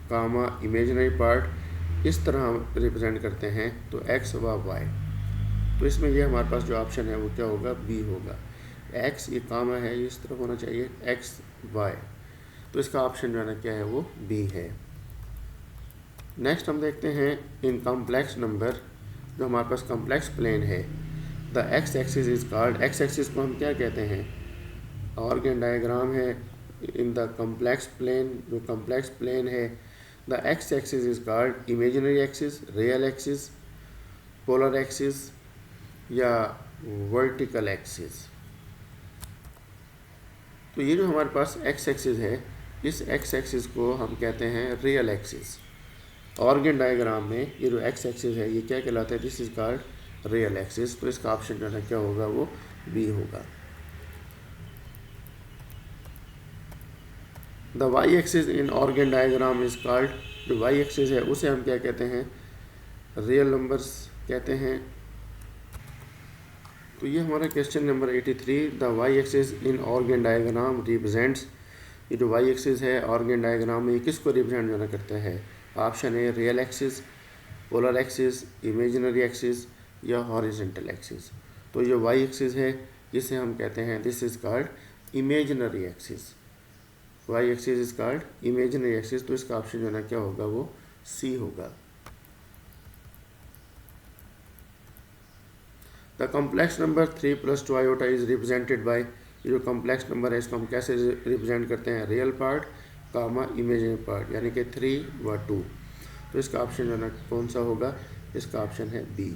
कामा इमेजिनरी पार्ट, इस तरह हम रिप्रेजेंट करते हैं। तो x व y, तो इसमें ये हमारे पास जो ऑप्शन है वो क्या होगा, बी होगा। x ये कामा है, ये इस तरह होना चाहिए x y, तो इसका ऑप्शन जो है ना क्या है वो बी है। नेक्स्ट हम देखते हैं इन कॉम्प्लेक्स नंबर, जो हमारे पास कॉम्प्लेक्स प्लेन है, the x axis is called, x axis को हम क्या कहते हैं, ऑर्गन डायग्राम है इन द कॉम्प्लेक्स प्लेन, जो कॉम्प्लेक्स प्लेन है the x axis is called imaginary axis, real axis, polar axis या वर्टिकल एक्सिस। तो ये जो हमारे पास एक्स एक्सिस है, इस एक्स एक्सिस को हम कहते हैं रियल एक्सिस। ऑर्गन डायग्राम में ये जो एक्स एक्सिस है ये क्या कहलाता है, this is called real axis. तो इसका ऑप्शन जो है क्या होगा वो बी होगा। The Y axis in Argand diagram is called, जो वाई एक्सिस है उसे हम क्या कहते हैं, रियल नंबर्स कहते हैं। तो ये हमारा question number 83, the Y axis in Argand diagram represents, ये जो वाई एक्सिस है ऑर्गन डायग्राम में ये किसको रिप्रेजेंट जाना करता है। Option A real axis, polar axis, imaginary axis या हॉरिजॉन्टल एक्सिस। तो ये वाई एक्सिस है जिसे हम कहते हैं this is called imaginary axis, Y axis is called imaginary axis. तो इसका ऑप्शन जो है ना क्या होगा वो सी होगा। The complex number 3 + 2 iota is represented by, ये जो कॉम्प्लेक्स नंबर है इसको हम कैसे रिप्रेजेंट करते हैं, रियल पार्ट कामा इमेजिनरी पार्ट, यानी कि 3 व 2। तो इसका ऑप्शन जो है ना कौन सा होगा, इसका ऑप्शन है बी।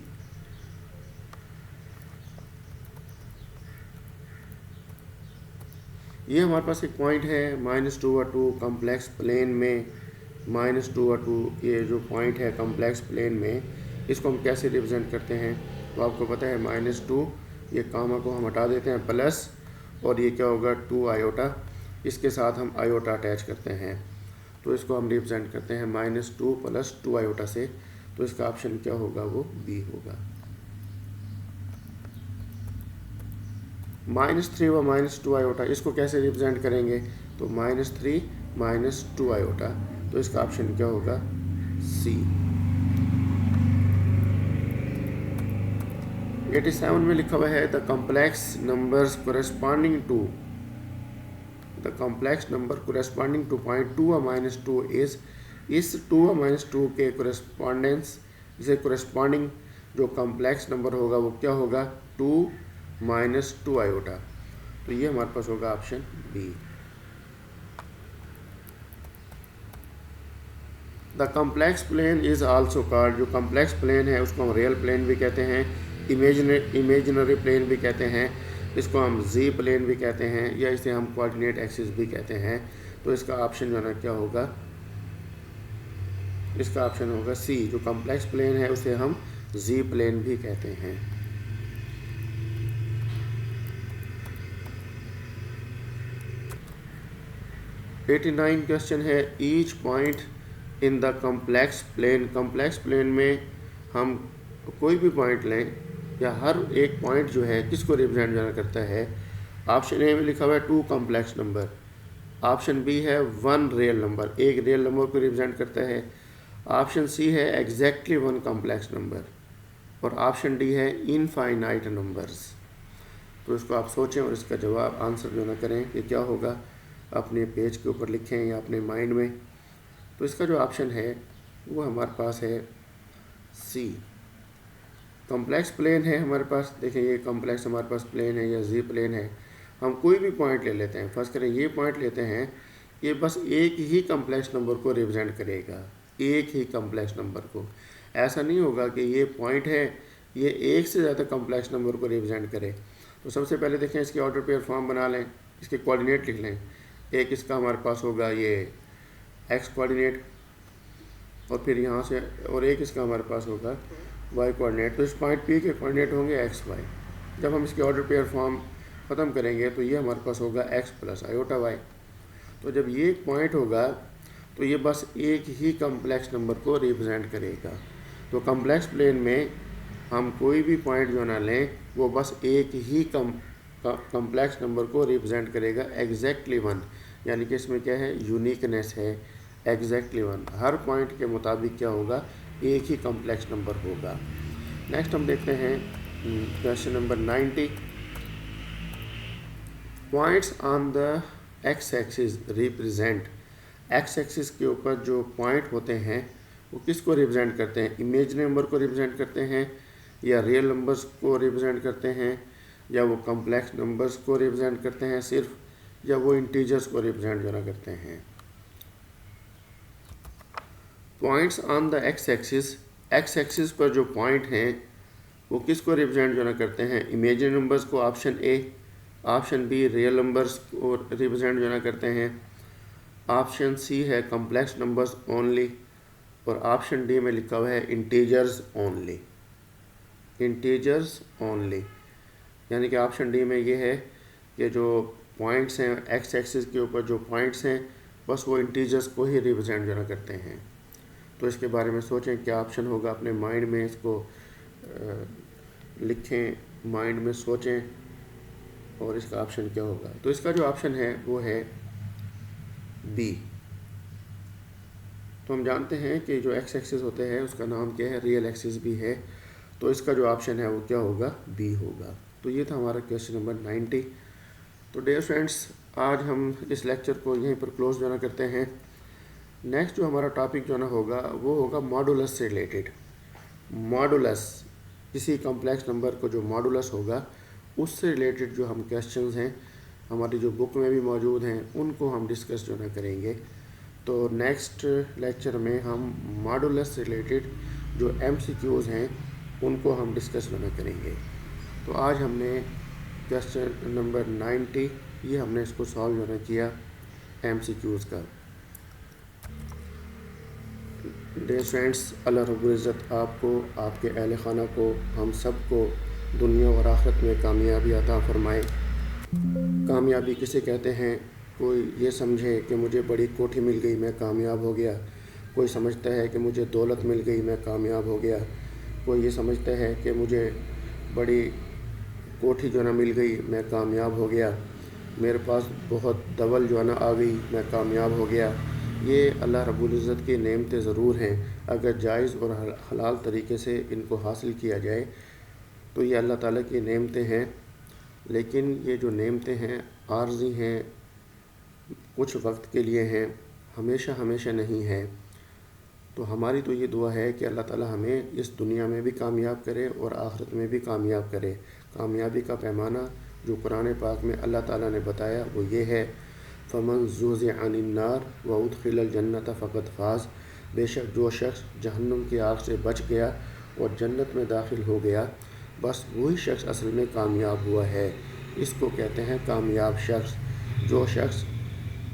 ये हमारे पास एक पॉइंट है -2 व 2 कॉम्प्लेक्स प्लेन में, -2 व 2 ये जो पॉइंट है कॉम्प्लेक्स प्लेन में, इसको हम कैसे रिप्रेजेंट करते हैं। तो आपको पता है -2, ये कामा को हम हटा देते हैं प्लस, और ये क्या होगा 2 आयोटा, इसके साथ हम आयोटा अटैच करते हैं। तो इसको हम रिप्रेजेंट करते हैं -2 + 2 आयोटा से। तो इसका ऑप्शन क्या होगा वो बी होगा। -3 व -2 आयोटा, इसको कैसे रिप्रेजेंट करेंगे, तो -3 - 2 आयोटा। तो इसका ऑप्शन क्या होगा सी। 87 में लिखा हुआ है the complex numbers corresponding to, the complex number corresponding to point 2 व -2 इज, इस 2 व -2 के कोरेस्पॉन्डेंस, इसे कोरेस्पॉन्डिंग जो कॉम्प्लेक्स नंबर होगा वो क्या होगा 2 - 2 आयोटा। तो ये हमारे पास होगा option B. The complex plane is also called, जो कॉम्प्लेक्स प्लेन है उसको हम रियल प्लेन भी कहते हैं, इमेजिनरी प्लेन भी कहते हैं, इसको हम जी प्लेन भी कहते हैं, या इसे हम कोऑर्डिनेट एक्सिस भी कहते हैं। तो इसका ऑप्शन जो है ना क्या होगा, इसका ऑप्शन होगा सी, जो कॉम्प्लेक्स प्लेन है उसे हम जी प्लेन भी कहते हैं। #89 क्वेश्चन है each point in the complex plane, complex plane में हम कोई भी पॉइंट लें या हर एक पॉइंट जो है किसको रिप्रेजेंट जाना करता है। ऑप्शन ए में लिखा हुआ है 2 कॉम्प्लेक्स नंबर, ऑप्शन बी है 1 रियल नंबर, एक रियल नंबर को रिप्रेजेंट करता है, ऑप्शन सी है एग्जैक्टली 1 कॉम्प्लेक्स नंबर, और ऑप्शन डी है इनफाइनाइट नंबर्स। तो इसको आप सोचें और इसका जवाब आंसर जो ना करें कि क्या होगा, अपने पेज के ऊपर लिखें या अपने माइंड में। तो इसका जो ऑप्शन है वो हमारे पास है सी। कॉम्प्लेक्स प्लेन है हमारे पास, देखें ये कॉम्प्लेक्स हमारे पास प्लेन है या जी प्लेन है, हम कोई भी पॉइंट ले लेते हैं, फर्स्ट करें ये पॉइंट लेते हैं, ये बस एक ही कॉम्प्लेक्स नंबर को रिप्रेजेंट करेगा, एक ही कम्प्लेक्स नंबर को। ऐसा नहीं होगा कि ये पॉइंट है, ये एक से ज़्यादा कम्प्लेक्स नंबर को रिप्रेजेंट करे। तो सबसे पहले देखें, इसकी ऑर्डर पेयर फॉर्म बना लें, इसके कोऑर्डिनेट लिख लें। एक इसका हमारे पास होगा ये एक्स कोऑर्डिनेट, और फिर यहाँ से और एक इसका हमारे पास होगा वाई कोऑर्डिनेट। तो इस पॉइंट पी के कोऑर्डिनेट होंगे एक्स वाई। जब हम इसकी ऑर्डर पेयर फॉर्म ख़त्म करेंगे तो ये हमारे पास होगा एक्स प्लस आयोटा वाई। तो जब ये पॉइंट होगा तो ये बस एक ही कम्प्लेक्स नंबर को रिप्रेजेंट करेगा। तो कम्प्लेक्स प्लेन में हम कोई भी पॉइंट जो ना लें, वो बस एक ही कम्प्लेक्स नंबर को रिप्रेजेंट करेगा, एग्जैक्टली वन। यानी कि इसमें क्या है, यूनिकनेस है, एग्जैक्टली वन। हर पॉइंट के मुताबिक क्या होगा, एक ही कम्प्लेक्स नंबर होगा। नेक्स्ट हम देखते हैं question number 90। Points on the x axis represent. X axis के ऊपर जो पॉइंट होते हैं वो किसको रिप्रेजेंट करते हैं, इमेजिनरी नंबर को रिप्रेजेंट करते हैं, या रियल नंबर्स को रिप्रेजेंट करते हैं, या वो कम्प्लेक्स नंबर्स को रिप्रेजेंट करते हैं सिर्फ, या वो इंटीजर्स को रिप्रेजेंट जो ना करते हैं। Points on the x axis, x axis पर जो पॉइंट हैं वो किसको रिप्रेजेंट जो ना करते हैं, इमेजिनरी नंबर्स को, option A. Option be real numbers को रिप्रेजेंट जो ना करते हैं। ऑप्शन सी है कम्प्लेक्स नंबर्स ओनली, और ऑप्शन डी में लिखा हुआ है इंटीजर्स ओनली, इंटीजर्स ओनली। यानी कि ऑप्शन डी में ये है कि जो पॉइंट्स हैं एक्स एक्सिस के ऊपर जो पॉइंट्स हैं बस वो इंटीजर्स को ही रिप्रेजेंट जो ना करते हैं। तो इसके बारे में सोचें क्या ऑप्शन होगा, अपने माइंड में इसको लिखें, माइंड में सोचें और इसका ऑप्शन क्या होगा। तो इसका जो ऑप्शन है वो है बी। तो हम जानते हैं कि जो एक्स एक्सिस होते हैं उसका नाम क्या है, रियल एक्सिस भी है। तो इसका जो ऑप्शन है वो क्या होगा, बी होगा। तो ये था हमारा क्वेश्चन नंबर 90। तो डियर फ्रेंड्स, आज हम इस लेक्चर को यहीं पर क्लोज जो ना करते हैं। नेक्स्ट जो हमारा टॉपिक जो ना होगा वो होगा मॉडुलस से रिलेटेड। मॉडुलस, किसी कॉम्प्लेक्स नंबर को जो मॉडुलस होगा उससे रिलेटेड जो हम क्वेश्चंस हैं हमारी जो बुक में भी मौजूद हैं उनको हम डिस्कस जो ना करेंगे। तो नेक्स्ट लेक्चर में हम मॉडुलस से रिलेटेड जो MCQs हैं उनको हम डिस्कस जो ना करेंगे। तो आज हमने क्वेश्चन नंबर 90 ये हमने इसको सॉल्व जो ना किया MCQs का। डियर फ्रेंड्स, अल्लाह रब्बुल इज़्ज़त आपको, आपके अहल खाना को, हम सब को दुनिया और आखिरत में कामयाबी अता फरमाए। कामयाबी किसे कहते हैं, कोई ये समझे कि मुझे बड़ी कोठी मिल गई मैं कामयाब हो गया, कोई समझता है कि मुझे दौलत मिल गई मैं कामयाब हो गया, कोई ये समझता है कि मुझे बड़ी कोठी जो ना मिल गई मैं कामयाब हो गया, मेरे पास बहुत दौलत जो ना आ गई मैं कामयाब हो गया। ये अल्लाह रब्बुल इज़्ज़त की नेमतें ज़रूर हैं, अगर जायज़ और हलाल तरीके से इनको हासिल किया जाए तो ये अल्लाह ताला की नेमतें हैं। लेकिन ये जो नेमतें हैं आर्जी हैं, कुछ वक्त के लिए हैं, हमेशा हमेशा नहीं है। तो हमारी तो ये दुआ है कि अल्लाह ताला हमें इस दुनिया में भी कामयाब करे और आखिरत में भी कामयाब करे। कामयाबी का पैमाना जो कुरान पाक में अल्लाह ताला ने बताया वो ये है, फ़मन ज़ुज़िअ अनिन नार व उदखिलल जन्नत फ़क़द फ़ाज़। बेशक जो शख्स जहन्नुम की आग से बच गया और जन्नत में दाखिल हो गया, बस वही शख्स असल में कामयाब हुआ है। इसको कहते हैं कामयाब शख्स। जो शख्स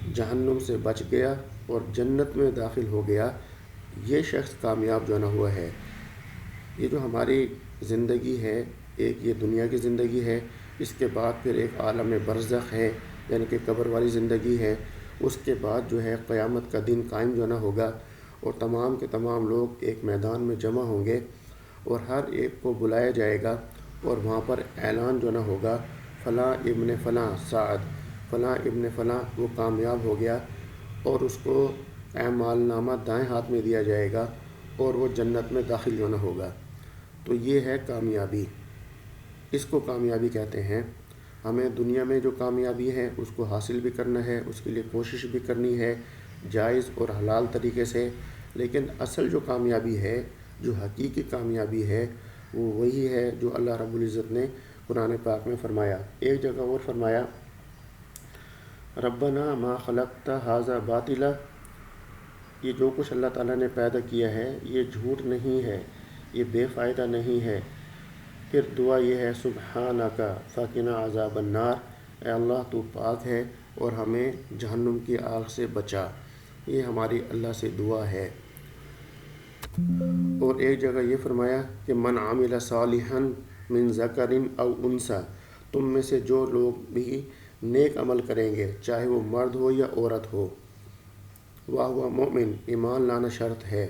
जहन्नुम से बच गया और जन्नत में दाखिल हो गया, ये शख्स कामयाब जो ना हुआ है। ये जो हमारी ज़िंदगी है, एक ये दुनिया की ज़िंदगी है, इसके बाद फिर एक आलम बरज़ख है यानी कि कब्र वाली ज़िंदगी है। उसके बाद जो है क़यामत का दिन कायम जो ना होगा और तमाम के तमाम लोग एक मैदान में जमा होंगे और हर एक को बुलाया जाएगा और वहाँ पर ऐलान जो ना होगा, फ़लाँ इब्न फ़लाँ साद, फ़लाँ इब्न फ़लाँ वो कामयाब हो गया, और उसको अमालनामा दाएं हाथ में दिया जाएगा और वो जन्नत में दाखिल जो ना होगा। तो ये है कामयाबी, इसको कामयाबी कहते हैं। हमें दुनिया में जो कामयाबी है उसको हासिल भी करना है, उसके लिए कोशिश भी करनी है जायज़ और हलाल तरीके से। लेकिन असल जो कामयाबी है, जो हकीकी कामयाबी है, वो वही है जो अल्लाह रब्बुल इज़्ज़त ने कुरान पाक में फ़रमाया। एक जगह और फ़रमाया, रब्बना मा खलक़्ता हाज़ा बातिला ये जो कुछ अल्लाह ताला ने पैदा किया है ये झूठ नहीं है, ये बेफ़ायदा नहीं है। फिर दुआ ये है सुब्हानका फ़क़िना अज़ाबन्नार, ए अल्लाह तू पाक है और हमें जहन्नुम की आग से बचा। ये हमारी अल्लाह से दुआ है। और एक जगह ये फरमाया कि मन आमिला सालिहन मिन ज़करिन औ उनसा, तुम में से जो लोग भी नेक अमल करेंगे चाहे वो मर्द हो या औरत हो, वाह हुआ मोमिन, ईमान लाना शर्त है।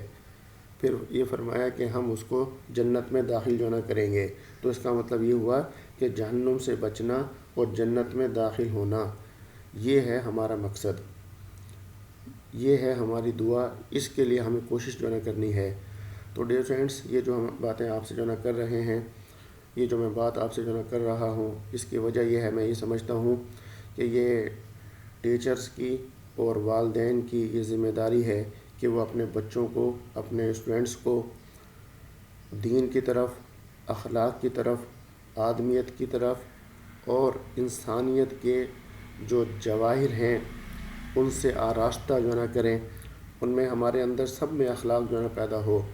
फिर ये फरमाया कि हम उसको जन्नत में दाखिल जो ना करेंगे। तो इसका मतलब ये हुआ कि जहन्नुम से बचना और जन्नत में दाखिल होना, ये है हमारा मकसद, ये है हमारी दुआ। इसके लिए हमें कोशिश जो ना करनी है। तो डियर फ्रेंड्स, ये जो हम बातें आपसे जो ना कर रहे हैं, ये जो मैं बात आपसे जो ना कर रहा हूँ, इसकी वजह यह है, मैं ये समझता हूँ कि ये टीचर्स की और वालिदैन की ये ज़िम्मेदारी है कि वो अपने बच्चों को, अपने स्टूडेंट्स को दीन की तरफ, अखलाक की तरफ, आदमियत की तरफ और इंसानियत के जो जवाहिर हैं उनसे आरास्ता जो ना करें, उनमें हमारे अंदर सब में अखलाक जो ना पैदा हो।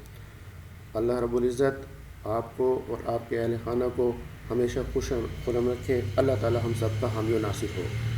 अल्लाह रब्बुल इज़्ज़त आपको और आपके अहल खाना को हमेशा खुश खुरम रखे। अल्लाह ताला हम सब का हामी व नासिर हो।